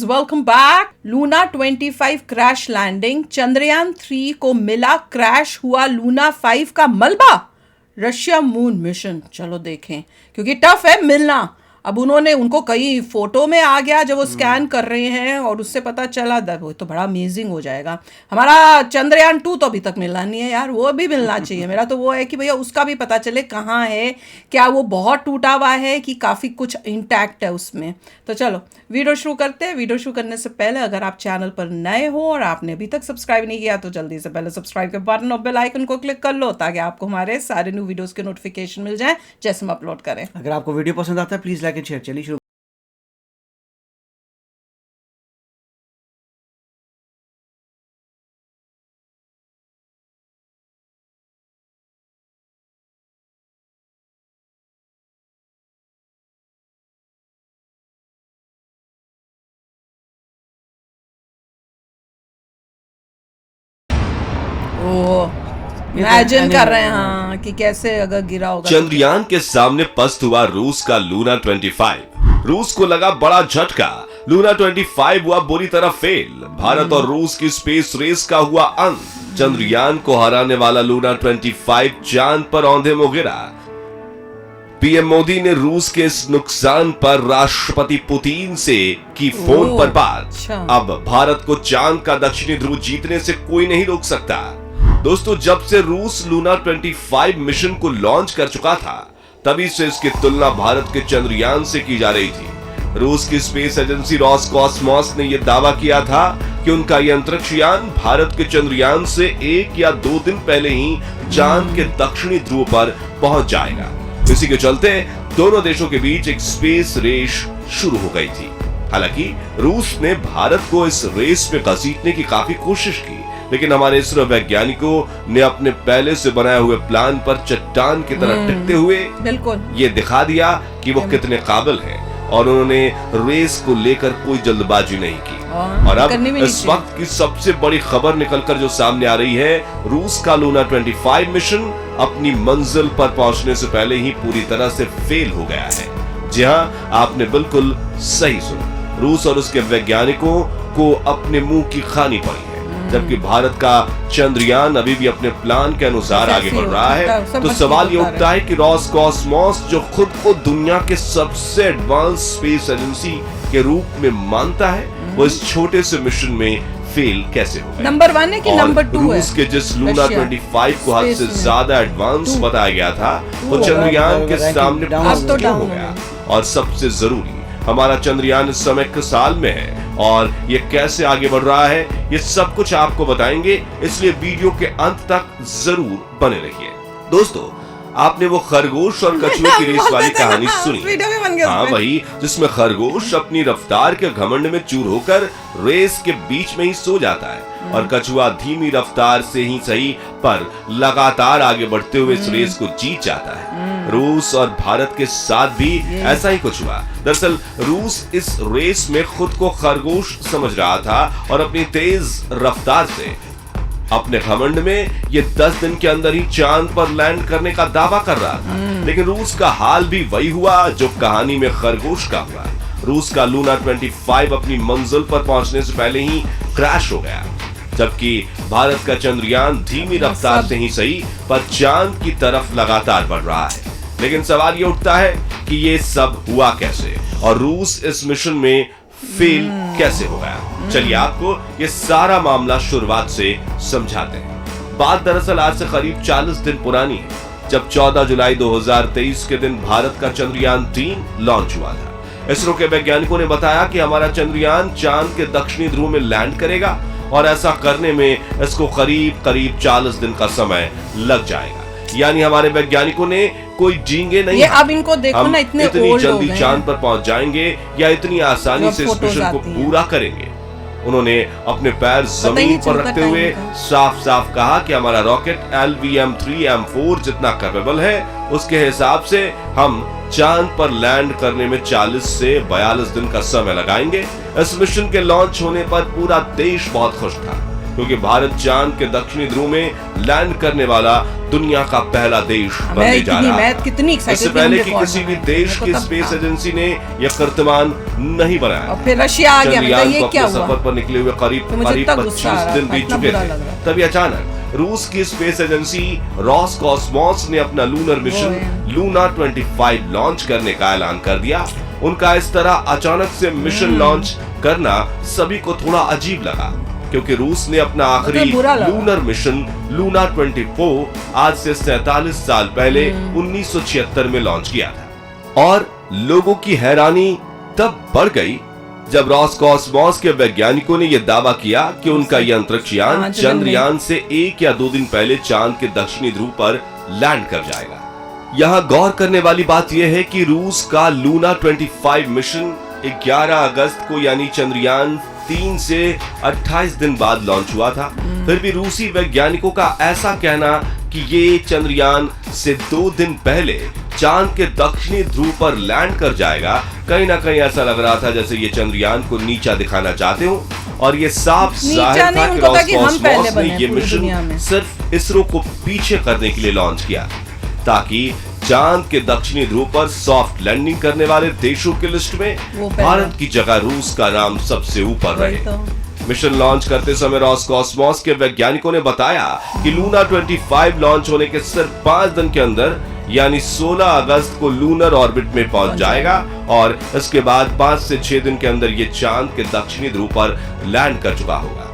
Welcome back. Luna 25 crash landing, Chandrayaan 3 को मिला crash हुआ लूना 5 का मलबा। रशिया मून मिशन, चलो देखें क्योंकि टफ है मिलना। अब उनको कई फोटो में आ गया जब वो स्कैन कर रहे हैं और उससे पता चला वो तो बड़ा अमेजिंग हो जाएगा। हमारा चंद्रयान 2 तो अभी तक मिला नहीं है यार, वो भी मिलना चाहिए। मेरा तो वो है कि भैया उसका भी पता चले कहाँ है, क्या वो बहुत टूटा हुआ है कि काफ़ी कुछ इंटैक्ट है उसमें। तो चलो वीडियो शुरू करते हैं। वीडियो शुरू करने से पहले अगर आप चैनल पर नए हो और आपने अभी तक सब्सक्राइब नहीं किया तो जल्दी से पहले सब्सक्राइब के बटन और बेल आइकन को क्लिक कर लो ताकि आपको हमारे सारे न्यू वीडियोस के नोटिफिकेशन मिल जाए जैसे हम अपलोड करें। अगर आपको वीडियो पसंद आता है प्लीज लाइक एंड शेयर। चलिए शुरू। इमेजिन कर रहे हैं हाँ कि कैसे अगर गिरा होगा। चंद्रयान के सामने पस्त हुआ रूस का लूना 25। रूस को लगा बड़ा झटका। लूना 25 हुआ बुरी तरह फेल। भारत और रूस की स्पेस रेस का हुआ अंत। चंद्रयान को हराने वाला लूना 25 चांद पर औंधे मुंह गिरा। पीएम मोदी ने रूस के इस नुकसान पर राष्ट्रपति पुतिन से की फोन पर बात। अब भारत को चांद का दक्षिणी ध्रुव जीतने से कोई नहीं रोक सकता। दोस्तों, जब से रूस लूना 25 मिशन को लॉन्च कर चुका था तभी से इसकी तुलना भारत के चंद्रयान से की जा रही थी। रूस की स्पेस एजेंसी रोसकॉस्मोस ने यह दावा किया था कि उनका यह अंतरिक्ष यान भारत के चंद्रयान से 1 या 2 दिन पहले ही चांद के दक्षिणी ध्रुव पर पहुंच जाएगा। इसी के चलते दोनों देशों के बीच एक स्पेस रेस शुरू हो गई थी। हालांकि रूस ने भारत को इस रेस में घसीटने की काफी कोशिश की, लेकिन हमारे इसरो वैज्ञानिकों ने अपने पहले से बनाए हुए प्लान पर चट्टान की तरह टिकते हुए बिल्कुल ये दिखा दिया कि वो कितने काबिल हैं और उन्होंने रेस को लेकर कोई जल्दबाजी नहीं की। और अब इस वक्त की सबसे बड़ी खबर निकलकर जो सामने आ रही है, रूस का लूना 25 मिशन अपनी मंजिल पर पहुंचने से पहले ही पूरी तरह से फेल हो गया है। जी हाँ, आपने बिल्कुल सही सुना। रूस और उसके वैज्ञानिकों को अपने मुंह की खानी पड़ी है। जबकि भारत का चंद्रयान अभी भी अपने प्लान के अनुसार आगे बढ़ रहा है। तो सवाल ये उठता है कि रोसकॉस्मोस जो खुद को दुनिया के सबसे एडवांस स्पेस एजेंसी के रूप में मानता है, वो इस छोटे से मिशन में फेल कैसे हो गया? नंबर 1 है कि नंबर 2 है? रूस के जिस लूना 25 को हद से ज्यादा एडवांस बताया गया था, वो चंद्रयान के सामने क्यों हो गया? और सबसे जरूरी, हमारा चंद्रयान इस समय किस साल में है और ये कैसे आगे बढ़ रहा है, ये सब कुछ आपको बताएंगे, इसलिए वीडियो के अंत तक जरूर बने रहिए। दोस्तों, आपने वो खरगोश और कछुए की रेस वाली कहानी सुनी? हाँ, वही जिसमें खरगोश अपनी रफ्तार के घमंड में चूर होकर रेस के बीच में ही सो जाता है और कछुआ धीमी रफ्तार से ही सही पर लगातार आगे बढ़ते हुए इस रेस को जीत जाता है। रूस और भारत के साथ भी ऐसा ही कुछ हुआ। दरअसल रूस इस रेस में खुद को खरगोश समझ रहा था और अपनी तेज रफ्तार से अपने घमंड में ये 10 दिन के अंदर ही चांद पर लैंड करने का दावा कर रहा था। लेकिन रूस का हाल भी वही हुआ जो कहानी में खरगोश का हुआ। रूस का लूना 25 अपनी मंजिल पर पहुंचने से पहले ही क्रैश हो गया, जबकि भारत का चंद्रयान धीमी रफ्तार से ही सही पर चांद की तरफ लगातार बढ़ रहा है। लेकिन सवाल ये उठता है कि ये सब हुआ कैसे और रूस इस मिशन में फेल कैसे हो गया? चलिए आपको ये सारा मामला शुरुआत से समझाते हैं। बात दरअसल आज से करीब 40 दिन पुरानी है, जब 14 जुलाई 2023 के दिन भारत का चंद्रयान 3 लॉन्च हुआ था। इसरो के वैज्ञानिकों ने बताया कि हमारा चंद्रयान चांद के दक्षिणी ध्रुव में लैंड करेगा और ऐसा करने में इसको करीब 40 दिन का समय लग जाएगा। यानी हमारे वैज्ञानिकों ने कोई जींगे नहीं, अब इनको देखो ना, इतनी जल्दी चांद पर पहुंच जाएंगे या इतनी आसानी से इस मिशन को पूरा करेंगे। उन्होंने अपने पैर जमीन पर रखते हुए साफ साफ कहा कि हमारा रॉकेट LVM-3M4 जितना कैपेबल है, उसके हिसाब से हम चांद पर लैंड करने में 40 से 42 दिन का समय लगाएंगे। इस मिशन के लॉन्च होने पर पूरा देश बहुत खुश था, क्योंकि भारत चांद के दक्षिणी ध्रुव में लैंड करने वाला दुनिया का पहला देश बनने जा रहा है। इससे पहले कि किसी भी देश की स्पेस एजेंसी ने यह कीर्तिमान नहीं बनाया। और फिर रशिया आ गया, चंद्रयान ये को क्या अपने हुआ? सफर पर निकले हुए करीब तो मुझे इतना गुस्सा आ 25 रहा दिन था, बीत इतना चुके बुरा थे। लग रहा है। तभी अचानक रूस की स्पेस एजेंसी रॉसकॉस्मोस ने अपना लूनर मिशन लूना 25 लॉन्च करने का ऐलान कर दिया। उनका इस तरह अचानक से मिशन लॉन्च करना सभी को थोड़ा अजीब लगा, क्योंकि रूस ने अपना आखिरी लूनर मिशन लूना 24 आज से 47 साल पहले 1976 में लॉन्च किया था। और लोगों की हैरानी तब बढ़ गई जब रॉसकॉस्मोस के वैज्ञानिकों ने यह दावा किया कि उनका यह अंतरिक्ष यान चंद्रयान से 1 या 2 दिन पहले चांद के दक्षिणी ध्रुव पर लैंड कर जाएगा। यहाँ गौर करने वाली बात यह है कि रूस का लूना 25 मिशन 11 अगस्त को यानी चंद्रयान 3 से 28 दिन बाद लॉन्च हुआ था। फिर भी रूसी वैज्ञानिकों का ऐसा कहना कि ये चंद्रयान से 2 दिन पहले चांद के दक्षिणी ध्रुव पर लैंड कर जाएगा, कहीं ना कहीं ऐसा लग रहा था जैसे ये चंद्रयान को नीचा दिखाना चाहते हो। और ये साफ जाहिर था कि रॉसकॉस्मोस ने ये मिशन सिर्फ इसरो को पीछे करने के लिए लॉन्च किया, ताकि चांद के दक्षिणी ध्रुव पर सॉफ्ट लैंडिंग करने वाले देशों की लिस्ट में भारत की जगह रूस का नाम सबसे ऊपर रहे। मिशन लॉन्च करते समय रॉसकॉस्मोस के वैज्ञानिकों ने बताया कि लूना 25 लॉन्च होने के सिर्फ 5 दिन के अंदर यानी 16 अगस्त को लूनर ऑर्बिट में पहुंच जाएगा और इसके बाद 5 से 6 दिन के अंदर ये चांद के दक्षिणी ध्रुव पर लैंड कर चुका होगा।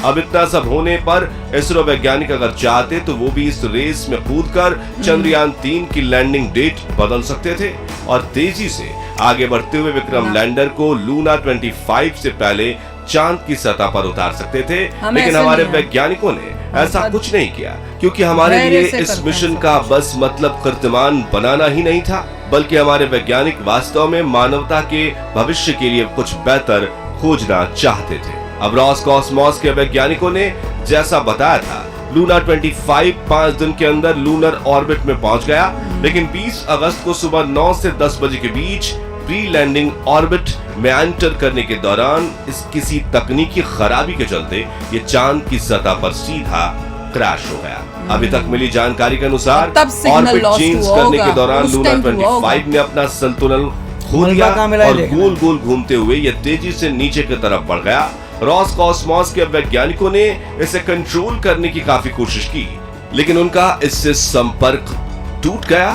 अब इतना सब होने पर इसरो वैज्ञानिक अगर चाहते तो वो भी इस रेस में कूदकर चंद्रयान 3 की लैंडिंग डेट बदल सकते थे और तेजी से आगे बढ़ते हुए विक्रम लैंडर को लूना 25 से पहले चांद की सतह पर उतार सकते थे। लेकिन हमारे वैज्ञानिकों ने ऐसा कुछ नहीं किया, क्योंकि हमारे लिए इस मिशन का बस मतलब कीर्तिमान बनाना ही नहीं था, बल्कि हमारे वैज्ञानिक वास्तव में मानवता के भविष्य के लिए कुछ बेहतर खोजना चाहते थे। अब रॉसकॉस्मोस के वैज्ञानिकों ने जैसा बताया था, लूना 25 5 दिन के अंदर लूनर ऑर्बिट में पहुंच गया, लेकिन 20 अगस्त को सुबह 9 से 10 बजे के बीच प्री लैंडिंग ऑर्बिट में एंटर करने के दौरान इस किसी तकनीकी खराबी के चलते ये चांद की सतह पर सीधा क्रैश हो गया। अभी तक मिली जानकारी के अनुसार ऑर्बिट चेंज करने के दौरान लूना 25 ने अपना संतुलन खो दिया और गोल गोल घूमते हुए यह तेजी से नीचे की तरफ बढ़ गया। रॉसकॉस्मोस के वैज्ञानिकों ने इसे कंट्रोल करने की काफी कोशिश की, लेकिन उनका इससे संपर्क टूट गया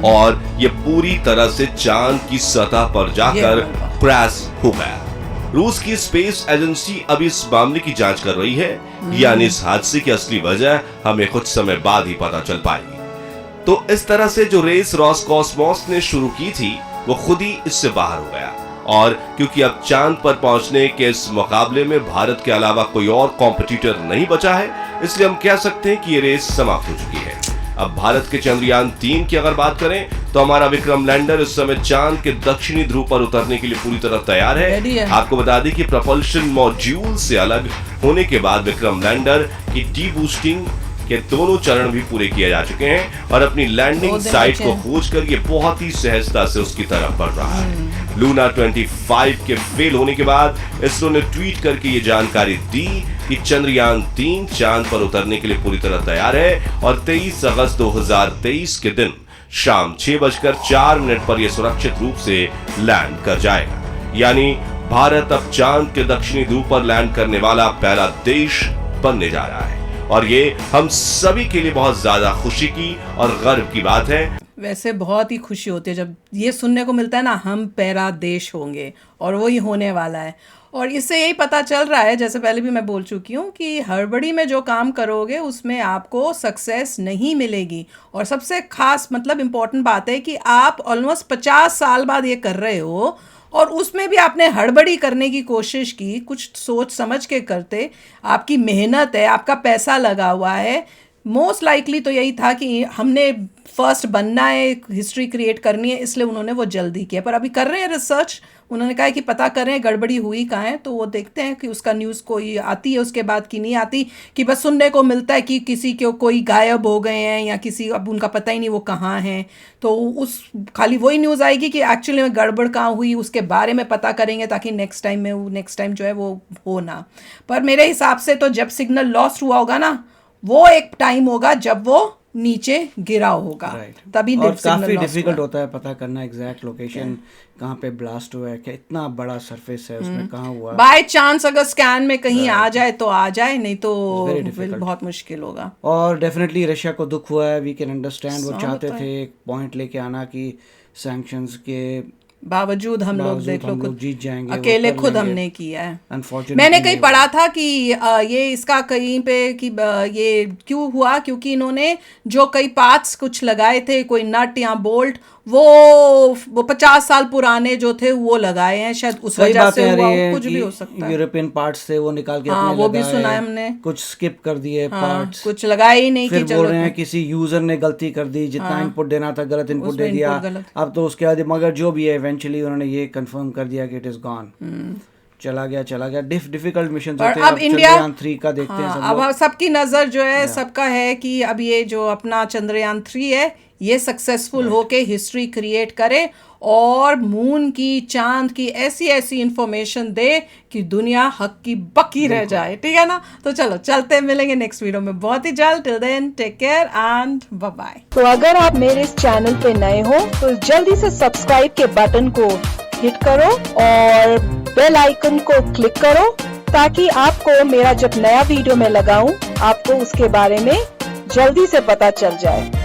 और ये पूरी तरह से चांद की सतह पर जाकर क्रैश हो गया। रूस की स्पेस एजेंसी अभी इस मामले की जांच कर रही है, यानी इस हादसे की असली वजह हमें कुछ समय बाद ही पता चल पाएगी। तो इस तरह से जो रेस रॉसकॉस्मोस ने शुरू की थी वो खुद ही इससे बाहर हो गया, और क्योंकि अब चांद पर पहुंचने के इस मुकाबले में भारत के अलावा कोई और कॉम्पिटिटर नहीं बचा है, इसलिए हम कह सकते हैं कि ये रेस समाप्त हो चुकी है। अब भारत के चंद्रयान 3 की अगर बात करें तो हमारा विक्रम लैंडर इस समय चांद के दक्षिणी ध्रुव पर उतरने के लिए पूरी तरह तैयार है। आपको बता दें कि प्रपल्शन मॉड्यूल से अलग होने के बाद विक्रम लैंडर की डी बूस्टिंग के दोनों चरण भी पूरे किए जा चुके हैं और अपनी लैंडिंग साइट को खोजकर ये बहुत ही सहजता से उसकी तरफ बढ़ रहा है। लूना 25 के फेल होने के बाद इसरो ने ट्वीट करके ये जानकारी दी कि चंद्रयान 3 चांद पर उतरने के लिए पूरी तरह तैयार है और 23 अगस्त 2023 के दिन शाम 6:04 पर यह सुरक्षित रूप से लैंड कर जाएगा। यानी भारत अब चांद के दक्षिणी ध्रुव पर लैंड करने वाला पहला देश बनने जा रहा है और ये हम सभी के लिए बहुत ज्यादा खुशी की और गर्व की बात है। वैसे बहुत ही खुशी होती है जब ये सुनने को मिलता है ना, हम पहला देश होंगे, और वो ही होने वाला है। और इससे यही पता चल रहा है, जैसे पहले भी मैं बोल चुकी हूँ, कि हड़बड़ी में जो काम करोगे उसमें आपको सक्सेस नहीं मिलेगी। और सबसे खास मतलब इम्पोर्टेंट बात है कि आप ऑलमोस्ट 50 साल बाद ये कर रहे हो और उसमें भी आपने हड़बड़ी करने की कोशिश की, कुछ सोच समझ के करते, आपकी मेहनत है, आपका पैसा लगा हुआ है, मोस्ट लाइकली तो यही था कि हमने फर्स्ट बनना है, हिस्ट्री क्रिएट करनी है, इसलिए उन्होंने वो जल्दी किया। पर अभी कर रहे हैं रिसर्च, उन्होंने कहा है कि पता करें गड़बड़ी हुई कहाँ है, तो वो देखते हैं कि उसका न्यूज़ कोई आती है उसके बाद कि नहीं आती, कि बस सुनने को मिलता है कि किसी के कोई गायब हो गए हैं या किसी अब उनका पता ही नहीं वो कहाँ हैं, तो उस खाली वही न्यूज़ आएगी कि एक्चुअली में गड़बड़ कहाँ हुई उसके बारे में पता करेंगे, ताकि नेक्स्ट टाइम जो है वो हो ना। पर मेरे हिसाब से तो जब सिग्नल लॉस्ट हुआ होगा ना, वो एक टाइम होगा जब वो नीचे गिरा होगा, तभी और काफी lost डिफिकल्ट हुआ। होता है पता करना एग्जैक्ट लोकेशन कहाँ पे ब्लास्ट हुआ है, क्या इतना बड़ा सरफेस है उसमें कहाँ हुआ। बाय चांस अगर स्कैन में कहीं आ जाए तो आ जाए, नहीं तो फिर बहुत मुश्किल होगा। और डेफिनेटली रशिया को दुख हुआ है, वी कैन अंडरस्टैंड। वो चाहते थे एक पॉइंट लेके आना कि सैंक्शंस के बावजूद हम लोग देख लो खुद जीत जाएंगे, अकेले खुद हमने किया है। अनफॉर्चुनेटली मैंने कहीं पढ़ा था कि ये इसका कहीं पे कि ये क्यों हुआ, क्योंकि इन्होंने जो कई पार्ट्स कुछ लगाए थे, कोई नट या बोल्ट, वो 50 साल पुराने जो थे वो लगाए हैं, शायद उस वजह से हुआ, कुछ भी हो सकता है। यूरोपियन पार्ट्स थे वो निकाल के हाँ, अपने वो भी लगाए, सुना है हमने। कुछ स्किप कर दिए पार्ट्स, कुछ लगाए ही नहीं, फिर कि बोल चलो रहे हैं किसी यूजर ने गलती कर दी, जितना इनपुट देना था गलत इनपुट दे दिया। अब तो उसके बाद मगर जो भी है इवेंचुअली उन्होंने ये कंफर्म कर दिया कि इट इज गॉन, चला गया। डिफिकल्ट मिशन होते हैं। अब इंडिया चंद्रयान 3 का देखते हैं सब अब लोग। सबकी नजर जो है सबका है कि अब ये जो अपना चंद्रयान 3 है ये सक्सेसफुल होके हिस्ट्री क्रिएट करे और मून की, चांद की ऐसी इंफॉर्मेशन दे कि दुनिया हक की बकी रह जाए, ठीक है ना। तो चलो चलते हैं, मिलेंगे नेक्स्ट वीडियो में बहुत ही जल्द। Till then take care and bye bye. तो अगर आप मेरे इस चैनल पे नए हो तो जल्दी से सब्सक्राइब के बटन को हिट करो और बेल आइकन को क्लिक करो, ताकि आपको मेरा जब नया वीडियो मैं लगाऊं आपको उसके बारे में जल्दी से पता चल जाए।